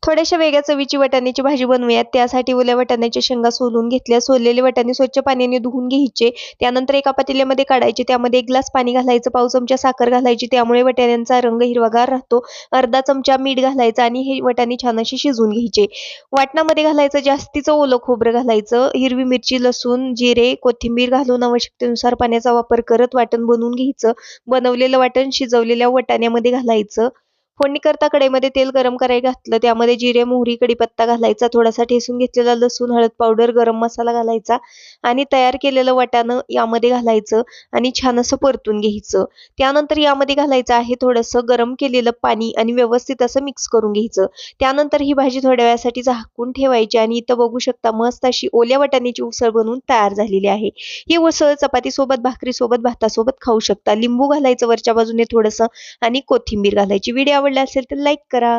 थोड्याशा वेगळ्या चवीची वाटाण्याची भाजी बनवूयात. त्यासाठी ओल्या वाटाण्याच्या शेंगा सोलून घेतल्या. सोललेले वाटाणे स्वच्छ पाण्याने धुवून घ्यायचे. त्यानंतर एका पातेल्यामध्ये काढायचे. त्यामध्ये 1 ग्लास पाणी घालायचं, पाव चमचा साखर घालायची. त्यामुळे वाटाण्यांचा रंग हिरवागार राहतो. अर्धा चमचा मीठ घालायचं आणि हे वाटाणे छान असे शिजवून घ्यायचे. वाटणामध्ये घालायचं जास्तीचं ओलं खोबरं घालायचं. हिरवी मिरची, लसूण, जिरे, कोथिंबीर घालून आवश्यकतेनुसार पाण्याचा वापर करत वाटण बनवून घ्यायचं. बनवलेलं वाटण शिजवलेल्या वाटाण्यामध्ये घालायचं. फोडणी करता कढईमध्ये तेल गरम करायला घातलं. त्यामध्ये जिरे, मोहरी, कढीपत्ता घालायचा. थोडासा ठेचून घेतलेला लसूण, हळद पावडर, गरम मसाला घालायचा आणि तयार केलेलं वाटाणं यामध्ये घालायचं आणि छान असं परतून घ्यायचं. त्यानंतर यामध्ये घालायचं आहे थोडंसं गरम केलेलं पाणी आणि व्यवस्थित असं मिक्स करून घ्यायचं. त्यानंतर ही भाजी थोड्या वेळासाठी झाकून ठेवायची आणि इथं बघू शकता मस्त अशी ओल्या वाटाण्याची उसळ बनवून तयार झालेली आहे. ही उसळ चपातीसोबत, भाकरीसोबत, भातासोबत खाऊ शकता. लिंबू घालायचं वरच्या बाजूने थोडंसं आणि कोथिंबीर घालायची. व्हिडिओ आवडला असेल तर लाईक करा.